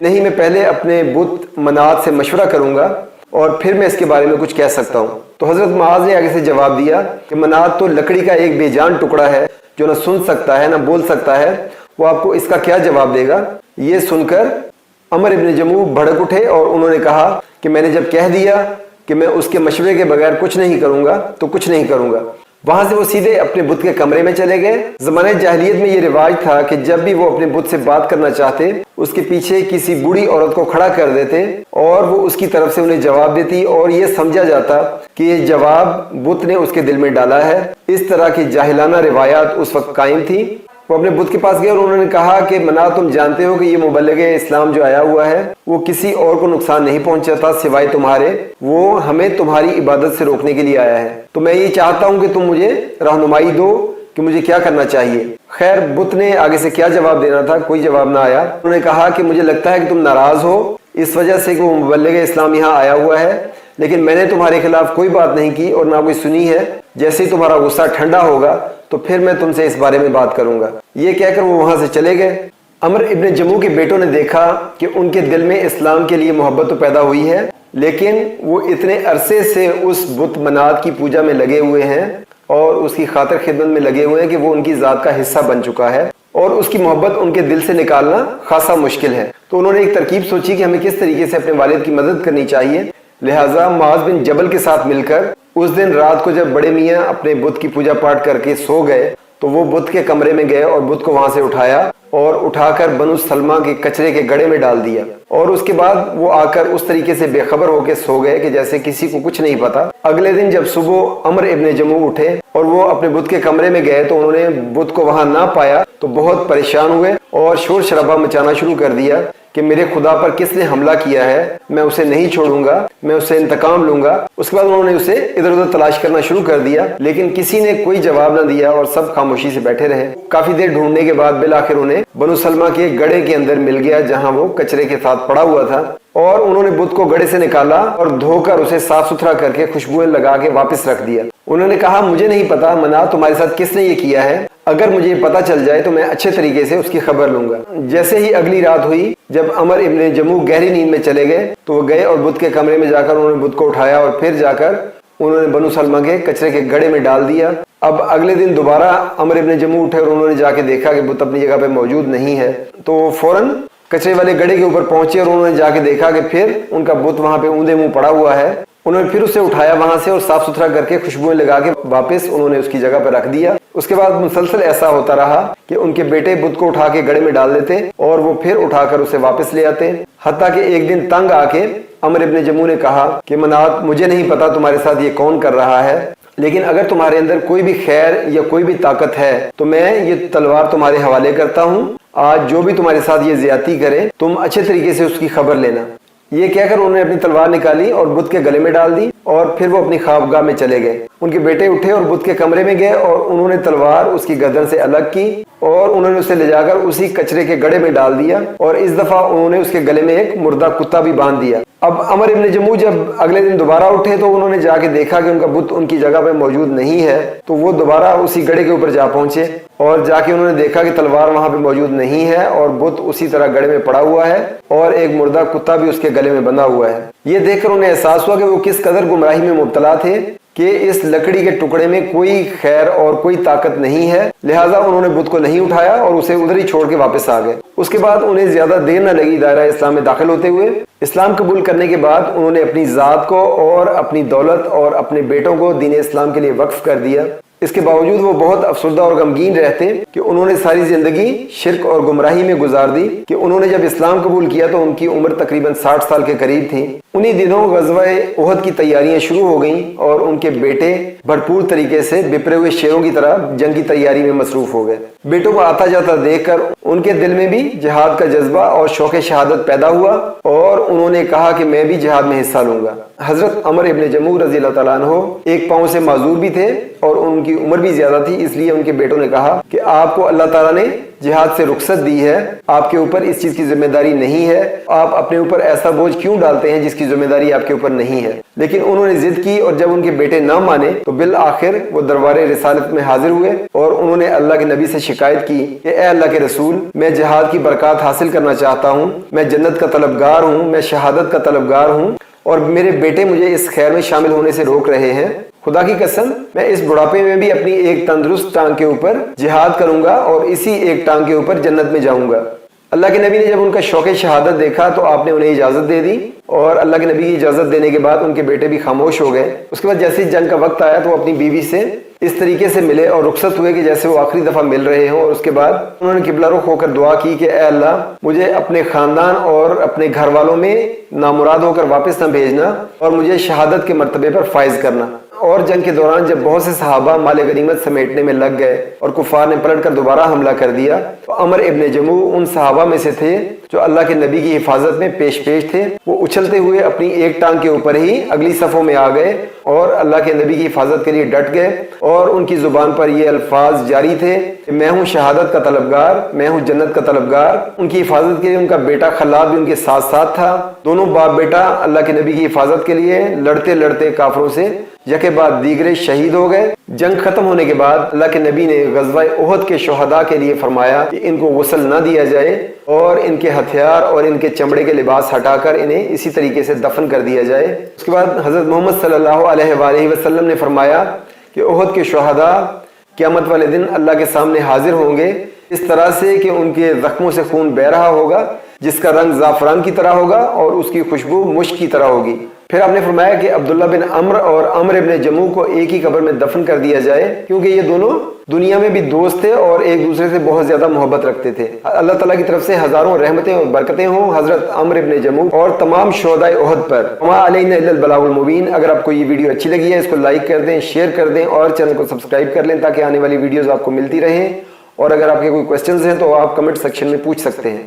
نہیں میں پہلے اپنے بت منات سے مشورہ کروں گا اور پھر میں اس کے بارے میں کچھ کہہ سکتا ہوں۔ تو حضرت معاذ نے آگے سے جواب دیا کہ منات تو لکڑی کا ایک بے جان ٹکڑا ہے جو نہ سن سکتا ہے نہ بول سکتا ہے، وہ آپ کو اس کا کیا جواب دے گا؟ یہ سن کر عمر ابن جموع بھڑک اٹھے اور انہوں نے کہا کہ میں نے جب کہہ دیا کہ میں اس کے مشورے کے بغیر کچھ نہیں کروں گا تو کچھ نہیں کروں گا۔ وہاں سے وہ سیدھے اپنے بت کے کمرے میں چلے گئے۔ زمانہ جاہلیت میں یہ رواج تھا کہ جب بھی وہ اپنے بت سے بات کرنا چاہتے اس کے پیچھے کسی بوڑھی عورت کو کھڑا کر دیتے اور وہ اس کی طرف سے انہیں جواب دیتی اور یہ سمجھا جاتا کہ یہ جواب بت نے اس کے دل میں ڈالا ہے۔ اس طرح کی جاہلانہ روایات اس وقت قائم تھی۔ وہ اپنے بت کے پاس گئے اور انہوں نے کہا کہ منات تم جانتے ہو کہ یہ مبلغ اسلام جو آیا ہوا ہے وہ کسی اور کو نقصان نہیں پہنچاتا سوائے تمہارے، وہ ہمیں تمہاری عبادت سے روکنے کے لیے آیا ہے، تو میں یہ چاہتا ہوں کہ تم مجھے رہنمائی دو کہ مجھے کیا کرنا چاہیے۔ خیر بت نے آگے سے کیا جواب دینا تھا، کوئی جواب نہ آیا۔ انہوں نے کہا کہ مجھے لگتا ہے کہ تم ناراض ہو اس وجہ سے کہ وہ مبلغ اسلام یہاں آیا ہوا ہے، لیکن میں نے تمہارے خلاف کوئی بات نہیں کی اور نہ کوئی سنی ہے، جیسے ہی تمہارا غصہ ٹھنڈا ہوگا تو پھر میں تم سے اس بارے میں بات کروں گا۔ یہ کہہ کر وہ وہاں سے چلے گئے۔ عمر ابن جموع کے بیٹوں نے دیکھا کہ ان کے دل میں اسلام کے لیے محبت تو پیدا ہوئی ہے، لیکن وہ اتنے عرصے سے اس بت منات کی پوجا میں لگے ہوئے ہیں اور اس کی خاطر خدمت میں لگے ہوئے ہیں کہ وہ ان کی ذات کا حصہ بن چکا ہے اور اس کی محبت ان کے دل سے نکالنا خاصا مشکل ہے۔ تو انہوں نے ایک ترکیب سوچی کہ ہمیں کس طریقے سے اپنے والد کی مدد کرنی چاہیے، لہٰذا معاذ بن جبل کے ساتھ مل کر اس دن رات کو جب بڑے میاں اپنے بت کی پوجا پاٹ کر کے سو گئے تو وہ بت کے کمرے میں گئے اور بت کو وہاں سے اٹھایا اور اٹھا کر بنو سلمہ کے کچرے کے گڑھے میں ڈال دیا، اور اس کے بعد وہ آ کر اس طریقے سے بے خبر ہو کے سو گئے کہ جیسے کسی کو کچھ نہیں پتا۔ اگلے دن جب صبح عمر ابن جموع اٹھے اور وہ اپنے بت کے کمرے میں گئے تو انہوں نے بت کو وہاں نہ پایا تو بہت پریشان ہوئے اور شور شرابہ مچانا شروع کر دیا کہ میرے خدا پر کس نے حملہ کیا ہے، میں اسے نہیں چھوڑوں گا، میں اسے انتقام لوں گا۔ اس کے بعد انہوں نے اسے ادھر ادھر تلاش کرنا شروع کر دیا، لیکن کسی نے کوئی جواب نہ دیا اور سب خاموشی سے بیٹھے رہے۔ کافی دیر ڈھونڈنے کے بعد بالآخر انہیں بنو سلمہ کے گڑھے کے اندر مل گیا جہاں وہ کچرے کے ساتھ پڑا ہوا تھا، اور انہوں نے بت کو گڑھے سے نکالا اور دھو کر اسے صاف ستھرا کر کے خوشبوئیں لگا کے واپس رکھ دیا۔ انہوں نے کہا مجھے نہیں پتا منات تمہارے ساتھ کس نے یہ کیا ہے، اگر مجھے یہ پتا چل جائے تو میں اچھے طریقے سے اس کی خبر لوں گا۔ جیسے ہی اگلی رات ہوئی جب عمر ابن جموع گہری نیند میں چلے گئے تو وہ گئے اور بت کے کمرے میں جا کر انہوں نے بت کو اٹھایا اور پھر جا کر انہوں نے بنو سلمہ کے کچرے کے گڑھے میں ڈال دیا۔ اب اگلے دن دوبارہ عمر ابن جموع اٹھے اور انہوں نے جا کے دیکھا کہ بت اپنی جگہ پہ موجود نہیں ہے، تو وہ فوراً کچرے والے گڑھے کے اوپر پہنچے اور انہوں نے جا کے دیکھا کہ پھر ان کا بت وہاں پہ اوندا منہ پڑا ہوا ہے۔ انہوں نے پھر اسے اٹھایا وہاں سے اور صاف ستھرا کر کے خوشبوئیں لگا کے واپس انہوں نے اس کی جگہ پہ رکھ دیا۔ اس کے بعد مسلسل ایسا ہوتا رہا کہ ان کے بیٹے بت کو اٹھا کے گڑھے میں ڈال دیتے اور وہ پھر اٹھا کر اسے واپس لے آتے، حتیٰ کہ ایک دن تنگ آ کے عمر ابن جموع نے کہا کہ منات مجھے نہیں پتا تمہارے ساتھ یہ کون کر رہا ہے، لیکن اگر تمہارے اندر کوئی بھی خیر یا کوئی بھی طاقت ہے تو میں یہ تلوار تمہارے حوالے کرتا ہوں، آج جو بھی تمہارے ساتھ یہ زیادتی کرے تم اچھے طریقے سے اس کی خبر لینا۔ یہ کہہ کر انہوں نے اپنی تلوار نکالی اور بت کے گلے میں ڈال دی اور پھر وہ اپنی خوابگاہ میں چلے گئے۔ ان کے بیٹے اٹھے اور بت کے کمرے میں گئے اور انہوں نے تلوار اس کی گردن سے الگ کی اور انہوں نے اسے لے جا کر اسی کچرے کے گڑھے میں ڈال دیا، اور اس دفعہ انہوں نے اس کے گلے میں ایک مردہ کتا بھی باندھ دیا۔ اب عمر ابن جموع جب اگلے دن دوبارہ اٹھے تو انہوں نے جا کے دیکھا کہ ان کا بت ان کی جگہ پہ موجود نہیں ہے، تو وہ دوبارہ اسی گڑھے کے اوپر جا پہنچے اور جا کے انہوں نے دیکھا کہ تلوار وہاں پہ موجود نہیں ہے اور بت اسی طرح گڑھے میں پڑا ہوا ہے اور ایک مردہ کتا بھی اس کے گلے میں بندھا ہوا ہے۔ یہ دیکھ کر انہیں احساس ہوا کہ وہ کس قدر گمراہی میں مبتلا تھے کہ اس لکڑی کے ٹکڑے میں کوئی خیر اور کوئی طاقت نہیں ہے، لہٰذا انہوں نے بت کو نہیں اٹھایا اور اسے ادھر ہی چھوڑ کے واپس آ گئے۔ اس کے بعد انہیں زیادہ دیر نہ لگی دائرہ اسلام میں داخل ہوتے ہوئے۔ اسلام قبول کرنے کے بعد انہوں نے اپنی ذات کو اور اپنی دولت اور اپنے بیٹوں کو دین اسلام کے لیے وقف کر دیا۔ اس کے باوجود وہ بہت افسردہ اور غمگین رہتے کہ انہوں نے ساری زندگی شرک اور گمراہی میں گزار دی کہ انہوں نے جب اسلام قبول کیا تو ان کی عمر تقریباً 60 سال کے قریب تھی۔ انہی دنوں غزوہ احد کی تیاریاں شروع ہو گئیں اور ان کے بیٹے بھرپور طریقے سے بپرے ہوئے شیروں کی طرح جنگ کی تیاری میں مصروف ہو گئے۔ بیٹوں کو آتا جاتا دیکھ کر ان کے دل میں بھی جہاد کا جذبہ اور شوق شہادت پیدا ہوا اور انہوں نے کہا کہ میں بھی جہاد میں حصہ لوں گا۔ حضرت عمر ابن جموع رضی اللہ تعالیٰ عنہ ایک پاؤں سے معذور بھی تھے اور اور ان کی عمر بھی زیادہ تھی، اس لیے ان کے بیٹوں نے کہا کہ آپ کو اللہ تعالیٰ نے جہاد سے رخصت دی ہے، آپ کے اوپر اس چیز کی ذمہ داری نہیں ہے، آپ اپنے اوپر ایسا بوجھ کیوں ڈالتے ہیں جس کی ذمہ داری آپ کے اوپر نہیں ہے۔ لیکن انہوں نے ضد کی، اور جب ان کے بیٹے نہ مانے تو بالآخر وہ دربار رسالت میں حاضر ہوئے اور انہوں نے اللہ کے نبی سے شکایت کی کہ اے اللہ کے رسول، میں جہاد کی برکات حاصل کرنا چاہتا ہوں، میں جنت کا طلبگار ہوں، میں شہادت کا طلبگار ہوں، اور میرے بیٹے مجھے اس خیر میں شامل ہونے سے روک رہے ہیں۔ خدا کی قسم، میں اس بڑھاپے میں بھی اپنی ایک تندرست ٹانگ کے اوپر جہاد کروں گا اور اسی ایک ٹانگ کے اوپر جنت میں جاؤں گا۔ اللہ کے نبی نے جب ان کا شوق شہادت دیکھا تو آپ نے انہیں اجازت دے دی، اور اللہ کے نبی کی اجازت دینے کے بعد ان کے بیٹے بھی خاموش ہو گئے۔ اس کے بعد جیسے ہی جنگ کا وقت آیا تو وہ اپنی بیوی سے اس طریقے سے ملے اور رخصت ہوئے کہ جیسے وہ آخری دفعہ مل رہے ہوں، اور اس کے بعد انہوں نے قبلہ رخ ہو کر دعا کی کہ اے اللہ، مجھے اپنے خاندان اور اپنے گھر والوں میں نامراد ہو کر واپس نہ بھیجنا، اور مجھے شہادت کے مرتبے پر فائز کرنا۔ اور جنگ کے دوران جب بہت سے صحابہ مال غنیمت سمیٹنے میں لگ گئے اور کفار نے پلٹ کر دوبارہ حملہ کر دیا تو عمر ابن جموع ان صحابہ میں سے تھے جو اللہ کے نبی کی حفاظت میں پیش تھے۔ وہ اچھلتے ہوئے اپنی ایک ٹانگ کے اوپر ہی اگلی صفوں میں آ گئے اور اللہ کے نبی کی حفاظت کے لیے ڈٹ گئے، اور ان کی زبان پر یہ الفاظ جاری تھے کہ میں ہوں شہادت کا طلبگار، میں ہوں جنت کا طلبگار۔ ان کی حفاظت کے لیے ان کا بیٹا خلاد بھی ان کے ساتھ ساتھ تھا۔ دونوں باپ بیٹا اللہ کے نبی کی حفاظت کے لیے لڑتے لڑتے کافروں سے یکے بعد دیگرے شہید ہو گئے۔ جنگ ختم ہونے کے بعد اللہ کے نبی نے غزوہ احد کے شہداء کے لیے فرمایا کہ ان کو غسل نہ دیا جائے اور ان کے ہتھیار اور ان کے چمڑے کے لباس ہٹا کر انہیں اسی طریقے سے دفن کر دیا جائے۔ اس کے بعد حضرت محمد صلی اللہ علیہ وآلہ وسلم نے فرمایا کہ احد کے شہداء قیامت والے دن اللہ کے سامنے حاضر ہوں گے اس طرح سے کہ ان کے زخموں سے خون بہہ رہا ہوگا، جس کا رنگ زعفران کی طرح ہوگا اور اس کی خوشبو مشک کی طرح ہوگی۔ پھر آپ نے فرمایا کہ عبداللہ بن عمر اور عمر ابن جموع کو ایک ہی قبر میں دفن کر دیا جائے، کیونکہ یہ دونوں دنیا میں بھی دوست تھے اور ایک دوسرے سے بہت زیادہ محبت رکھتے تھے۔ اللہ تعالیٰ کی طرف سے ہزاروں رحمتیں اور برکتیں ہوں حضرت عمر ابن جموع اور تمام شہداء احد پر۔ وما علینا الا البلاغ المبین۔ اگر آپ کو یہ ویڈیو اچھی لگی ہے اس کو لائک کر دیں، شیئر کر دیں اور چینل کو سبسکرائب کر لیں تاکہ آنے والی ویڈیوز آپ کو ملتی رہیں، اور اگر آپ کے کوئی کوسچنز ہیں تو آپ کمنٹ سیکشن میں پوچھ سکتے ہیں۔